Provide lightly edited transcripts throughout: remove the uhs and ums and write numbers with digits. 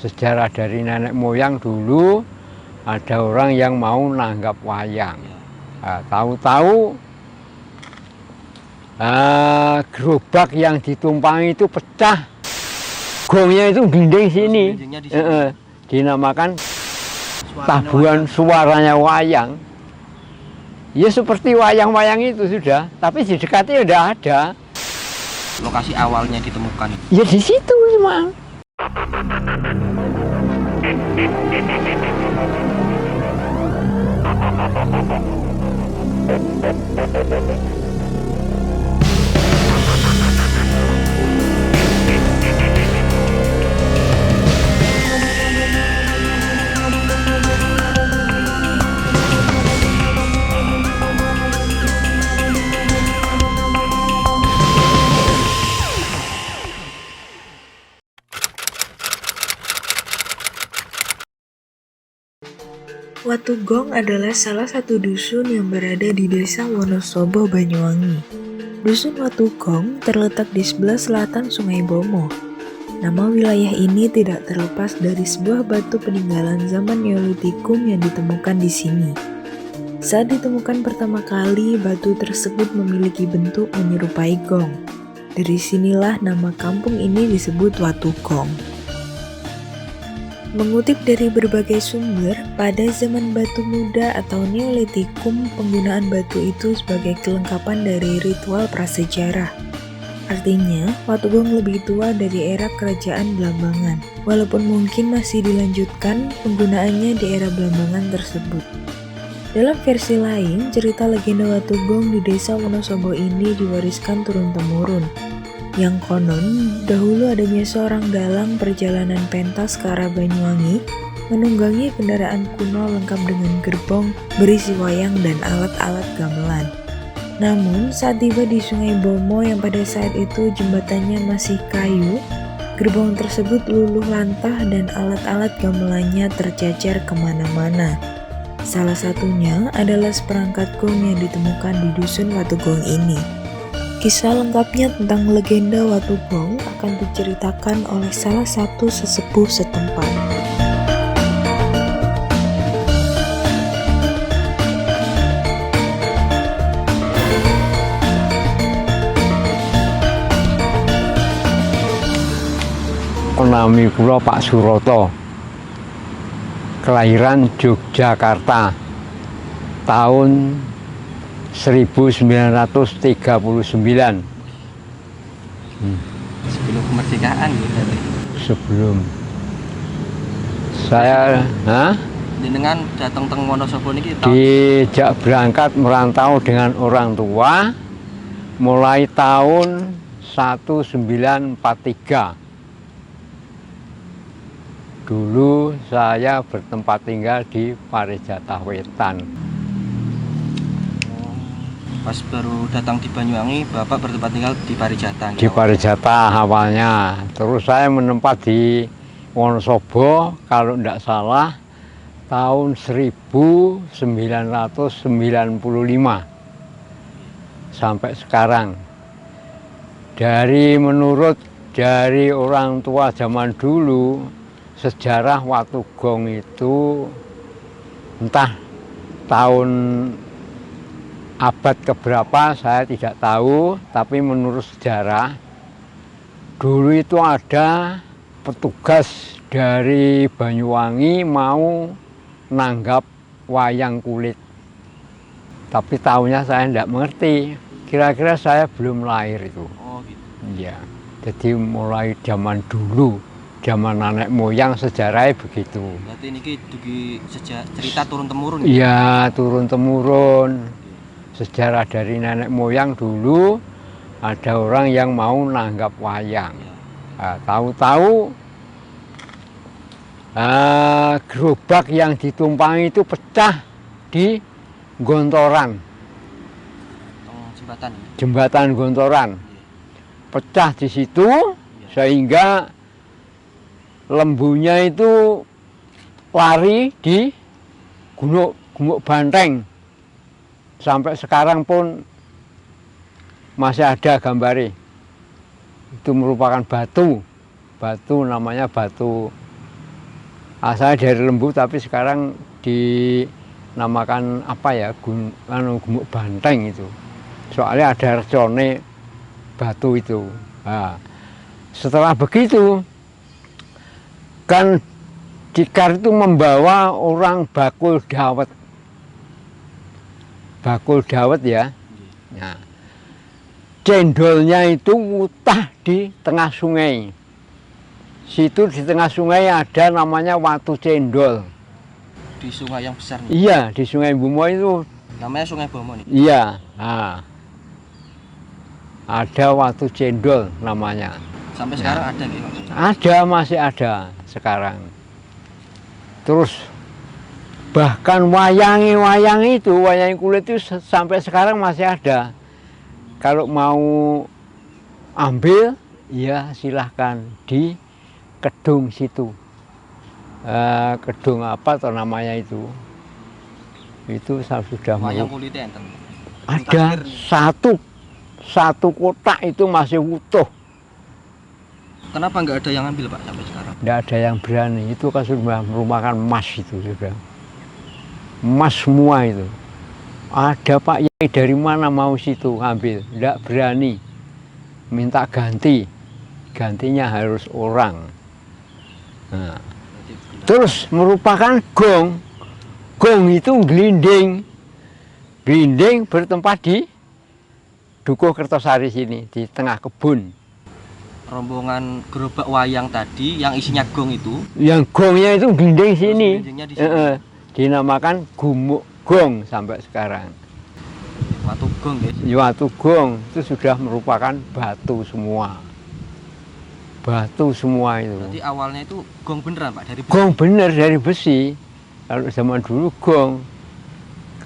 Sejarah dari nenek moyang dulu ada orang yang mau nanggap wayang. Nah, tahu-tahu gerobak yang ditumpangi itu pecah, gongnya itu dinding sini. Dinamakan tabuhan suaranya wayang. Ya seperti wayang-wayang itu sudah, tapi di dekatnya udah ada. Lokasi awalnya ditemukan Ya di situ memang. Watugong adalah salah satu dusun yang berada di Desa Wonosobo, Banyuwangi. Dusun Watugong terletak di sebelah selatan Sungai Bomo. Nama wilayah ini tidak terlepas dari sebuah batu peninggalan zaman Neolitikum yang ditemukan di sini. Saat ditemukan pertama kali, batu tersebut memiliki bentuk menyerupai gong. Dari sinilah nama kampung ini disebut Watugong. Mengutip dari berbagai sumber, pada zaman batu muda atau Neolitikum, penggunaan batu itu sebagai kelengkapan dari ritual prasejarah. Artinya, Watugong lebih tua dari era kerajaan Blambangan, walaupun mungkin masih dilanjutkan penggunaannya di era Blambangan tersebut. Dalam versi lain, cerita legenda Watugong di Desa Wonosobo ini diwariskan turun-temurun. Yang konon, dahulu adanya seorang dalang perjalanan pentas ke arah Banyuwangi menunggangi kendaraan kuno lengkap dengan gerbong berisi wayang dan alat-alat gamelan. Namun, saat tiba di Sungai Bomo yang pada saat itu jembatannya masih kayu, gerbong tersebut luluh lantah dan alat-alat gamelannya tercecer kemana-mana. Salah satunya adalah seperangkat gong yang ditemukan di dusun Watugong ini. Kisah lengkapnya tentang legenda Watugong akan diceritakan oleh salah satu sesepuh setempat. Nami kula Pak Suroto, kelahiran Yogyakarta, tahun 1939. sebelum kemerdekaan gitu. Sebelum saya dengan datang teng Wonosobo niki dijak berangkat merantau dengan orang tua mulai tahun 1943. Dulu saya bertempat tinggal di Parijata Wetan. Pas baru datang di Banyuwangi, Bapak bertempat tinggal di Parijata. Di Parijata awalnya, terus saya menempat di Wonosobo kalau tidak salah tahun 1995 sampai sekarang. Menurut dari orang tua zaman dulu, sejarah Watugong itu entah tahun abad keberapa saya tidak tahu, tapi menurut sejarah dulu itu ada petugas dari Banyuwangi mau nanggap wayang kulit, tapi tahunnya saya tidak mengerti, kira-kira saya belum lahir itu. Oh gitu. Ya, jadi mulai zaman dulu, zaman nenek moyang sejarahnya begitu. Berarti ini cerita turun-temurun. Iya, turun-temurun. Sejarah dari nenek moyang dulu ada orang yang mau nanggap wayang. Nah, tahu-tahu gerobak yang ditumpangi itu pecah di Gontoran, jembatan Gontoran, pecah di situ sehingga lembunya itu lari di Gumuk Banteng. Sampai sekarang pun masih ada gambarnya. Itu merupakan batu namanya batu Asalnya dari Lembu tapi sekarang dinamakan apa ya, Gumuk Banteng itu. Soalnya ada recone batu itu. Nah, setelah begitu kan Cikar itu membawa orang bakul dawet. Bakul dawet ya. Nah, cendolnya itu mutah di tengah sungai. Situ di tengah sungai ada namanya Watu Cendol. Di sungai yang besar nih? Iya, di Sungai Bumo itu. Namanya Sungai Bomo nih? Iya. Nah, ada Watu Cendol namanya. Sampai sekarang ada nggih, Pak? Ada, masih ada sekarang. Terus bahkan wayang kulit itu sampai sekarang masih ada. Kalau mau ambil, ya silahkan di Kedung situ. Kedung apa atau namanya itu saya sudah wayang kulitnya enten? Ada satu kotak itu masih utuh. Kenapa nggak ada yang ambil, Pak, sampai sekarang? Tidak ada yang berani. Itu kan sudah merupakan emas itu sudah. Emas semua itu. Ada Pak Yai dari mana mau situ ambil. Tidak berani. Minta ganti. Gantinya harus orang. Nah. Terus merupakan gong. Gong itu gelinding. Gelinding bertempat di Dukuh Kertosari sini. Di tengah kebun. Rombongan gerobak wayang tadi yang isinya gong itu, yang gongnya itu gelinding sini, di sini. Dinamakan Gumuk Gong sampai sekarang. Watu gong guys. Watu gong itu sudah merupakan batu semua, batu semua itu. Berarti awalnya itu gong beneran, Pak, dari besi? Gong bener dari besi. Kalau zaman dulu gong,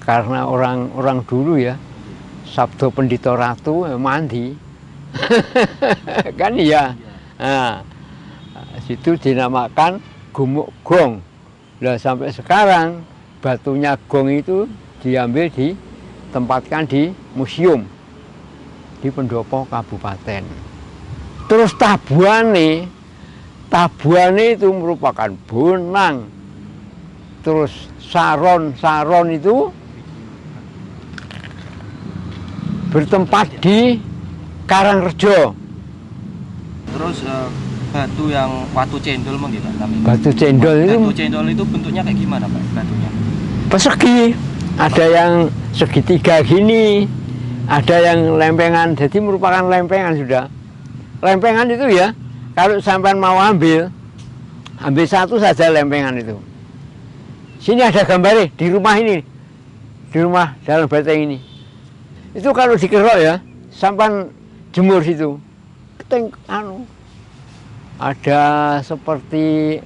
karena orang dulu ya, Sabdo Pendito Ratu mandi. Kan iya. Nah, situ dinamakan Gumuk Gong. Nah, sampai sekarang batunya gong itu diambil ditempatkan di museum di Pendopo Kabupaten. Terus tabuane itu merupakan bonang. Terus saron itu bertempat di Karangrejo. Terus batu yang Watu Cendol mungkin, Pak, namanya? Batu cendol itu. Batu cendol itu bentuknya kayak gimana, Pak, batunya? Persegi. Ada yang segitiga gini, ada yang lempengan. Jadi merupakan lempengan sudah. Lempengan itu ya, kalau sampean mau ambil satu saja lempengan itu. Sini ada gambarnya di rumah ini, di rumah dalam benteng ini. Itu kalau dikerok ya, sampean jemur situ, ada seperti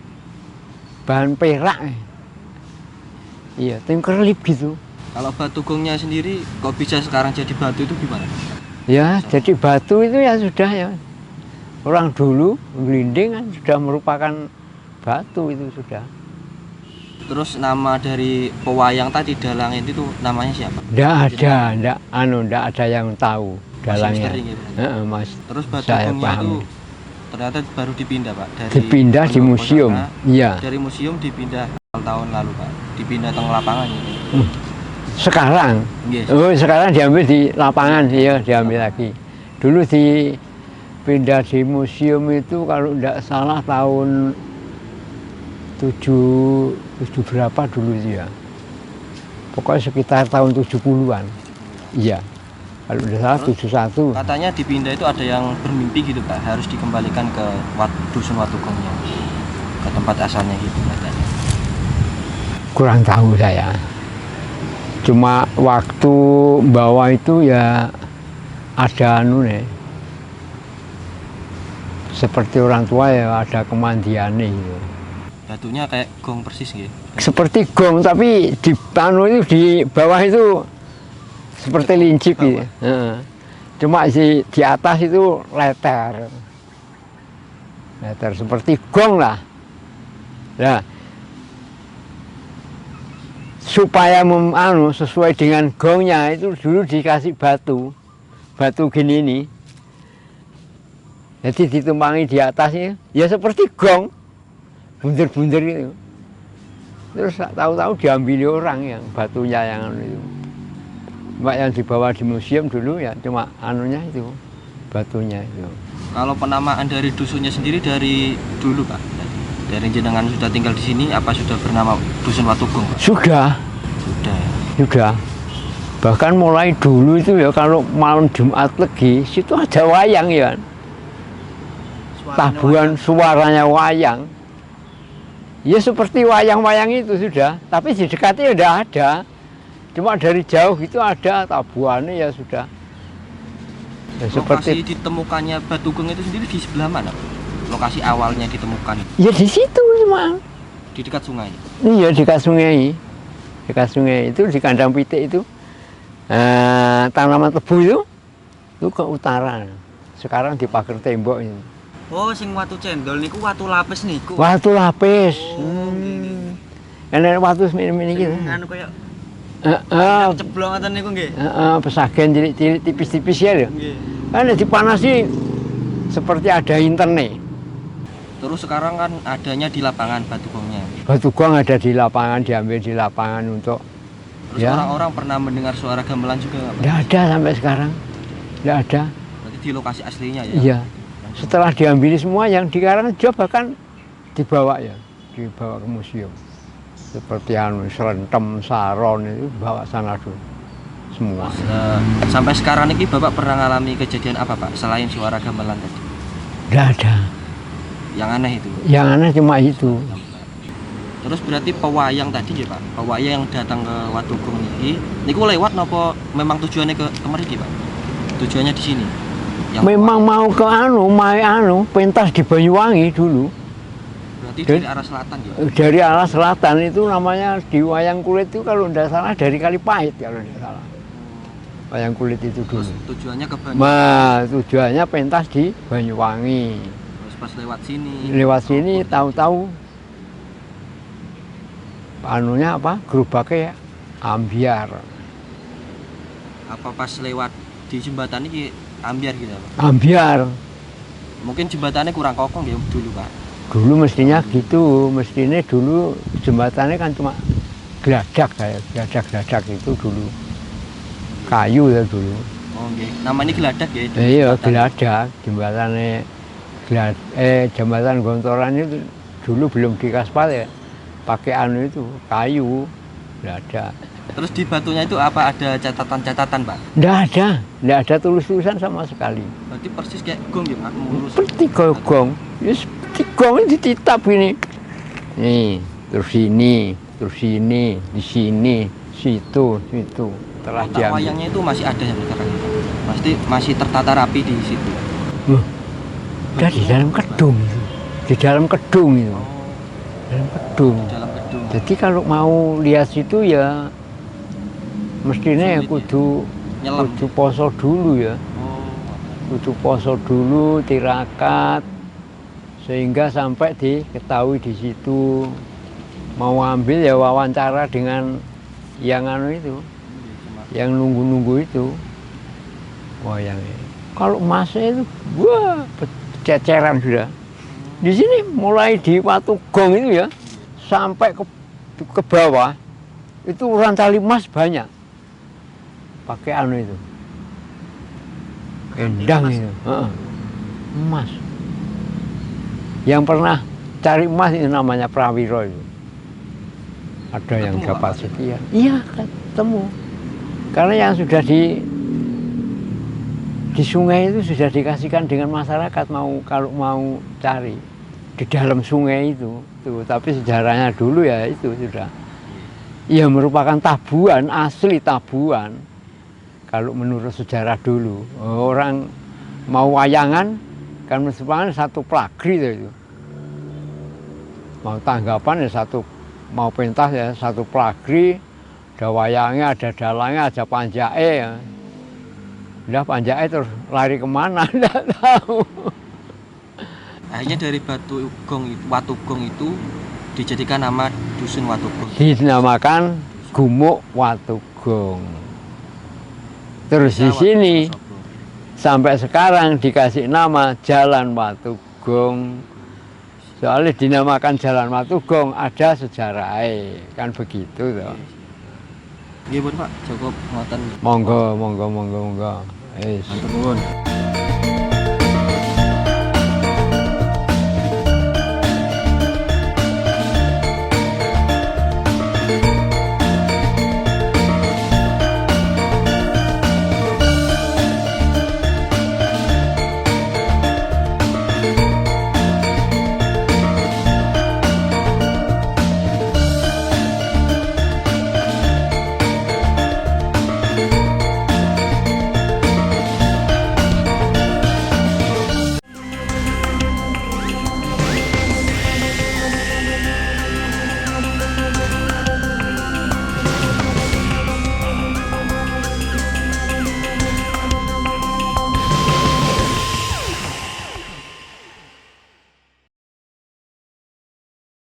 bahan perak, iya, kerlip gitu. Kalau batu gongnya sendiri kok bisa sekarang jadi batu itu gimana? Ya, jadi batu itu ya sudah ya. Orang dulu gelinding kan sudah merupakan batu itu sudah. Terus nama dari pewayang tadi Dalangin itu namanya siapa? Tidak ada yang tahu. Dalangnya. Mas. Terus batu gongnya itu ternyata baru dipindah, Pak, dari dipindah di museum. Iya. Dari museum dipindah tahun lalu, Pak. Dipindah ke lapangan ini. Sekarang. Yes. Oh, sekarang diambil di lapangan, iya, diambil lagi. Dulu dipindah di museum itu kalau tidak salah tahun 7 berapa dulu itu ya. Pokoknya sekitar tahun 70-an. Iya. Kalau udah salah 71. Katanya dipindah itu ada yang bermimpi gitu, Pak, harus dikembalikan ke dusun Watu Gongnya, ke tempat asalnya gitu katanya. Kurang tahu saya. Cuma waktu bawa itu ya ada seperti orang tua ya, ada kemandiannya gitu. Batunya kayak gong persis gitu. Seperti gong tapi di itu di bawah itu seperti lincip gitu. Cuma di atas itu letter seperti gong lah. Nah, supaya sesuai dengan gongnya itu dulu dikasih batu gini ini. Jadi ditumpangi di atasnya ya seperti gong, bunder-bunder gitu. Terus tahu-tahu diambil orang yang batunya yang anu itu. Mbak yang dibawa di museum dulu ya cuma anunya itu, batunya itu. Kalau penamaan dari dusunnya sendiri dari dulu Pak? Dari jenengan sudah tinggal di sini apa sudah bernama Dusun Watugong Pak? Sudah. Sudah. Bahkan mulai dulu itu ya kalau malam Jumat Legi situ ada wayang ya. Tabuhan suaranya wayang. Ya seperti wayang-wayang itu sudah, tapi di dekatnya udah ada. Cuma dari jauh itu ada tabuhannya ya sudah. Ya, lokasi ditemukannya Batugong itu sendiri di sebelah mana? Lokasi awalnya ditemukan? Ya di situ memang. Di dekat sungai? Iya dekat sungai. Dekat sungai itu di kandang pitik itu. Tanaman tebu itu ke utara. Sekarang di pagar tembok ini. Oh, sing watu cendol niku watu lapis niku. Watu lapis. Enak watu semini gitu. Anu kaya ceblong ngoten niku nggih. Pesagen cilik-cilik tipis-tipis ya lho. Nggih. Kan dipanasi seperti ada internet. Terus sekarang kan adanya di lapangan Batugongnya. Batugong ada di lapangan, diambil di lapangan untuk. Terus orang-orang pernah mendengar suara gamelan juga nggak? Nggak ada sampai sekarang. Nggak ada. Berarti di lokasi aslinya ya? Iya. Setelah diambil semua yang di Karangrejo bahkan dibawa ya, dibawa ke museum. Seperti Serentem, Saron itu bawa sana dulu semua. Sampai sekarang ini Bapak pernah mengalami kejadian apa Pak selain suara gamelan tadi? Nggak ada. Yang aneh itu? Yang aneh cuma itu. Terus berarti pewayang tadi ya Pak, pewayang yang datang ke Watugong ini lewat nopo memang tujuannya ke mriki Pak? Tujuannya di sini? Memang mau ke pentas di Banyuwangi dulu. Berarti dari arah selatan ya? Dari arah selatan itu namanya di wayang kulit itu kalau tidak salah dari Kalipahit kalau tidak salah. Wayang kulit itu dulu. Terus tujuannya ke Banyuwangi? Tujuannya pentas di Banyuwangi. Terus pas lewat sini? Lewat sini tahu-tahu anunya apa? Gerobaknya ambiar. Apa pas lewat di jembatan ini ambiar gitu Pak? Ambiar. Mungkin jembatannya kurang kokoh ya dulu Pak? Dulu mestinya gitu, mestinya dulu jembatannya kan cuma geladak kayak geladak itu dulu kayu ya dulu. Oh okay. Namanya geladak ya? Iya geladak, jembatan Gontoran itu dulu belum dikaspal ya, pakai anu itu kayu geladak. Terus di batunya itu apa ada catatan-catatan Pak? Nggak ada tulis-tulisan sama sekali. Berarti persis kayak gong ya Pak? Mulus. Seperti gong. Ya seperti gong ini dititap ini. Nih, terus ini, di sini, situ. Telah diambil. Wayangnya itu masih ada yang sekarang? Pasti masih tertata rapi di situ. Udah di dalam kedung itu. Di dalam kedung itu. Dalam kedung. Jadi kalau mau lihat situ ya mestinya ya kudu poso dulu ya. Kudu poso dulu, tirakat sehingga sampai diketahui di situ. Mau ambil ya wawancara dengan yang anu itu, yang nunggu itu. Wayangnya. Kalau emasnya itu, wah, ceceran sudah. Di sini mulai di Watugong itu ya, sampai ke bawah itu rantai emas banyak. Pakai anu itu, endang itu, emas. Yang pernah cari emas itu namanya Prawiro itu. Ada yang dapat sekian. Iya, ketemu. Karena yang sudah di sungai itu sudah dikasihkan dengan masyarakat kalau mau cari di dalam sungai itu. Tapi sejarahnya dulu ya itu sudah. Ya merupakan tabuan, asli tabuan. Kalau menurut sejarah dulu, orang mau wayangan kan merupakan satu plagri itu. Mau tanggapan ya satu, mau pentas ya satu plagri, ada wayangnya, ada dalangnya, ada panjake ya. Udah panjake terus lari kemana, enggak tahu. Akhirnya dari Watugong itu dijadikan nama Dusun Watugong. Dinamakan Gumuk Watugong. Terus di sini sampai sekarang dikasih nama Jalan Watugong Soalnya dinamakan Jalan Watugong ada sejarahnya, kan begitu toh. Nggih pun Pak, cukup ngoten. Monggo, monggo, monggo, monggo. Wis. Matur nuwun.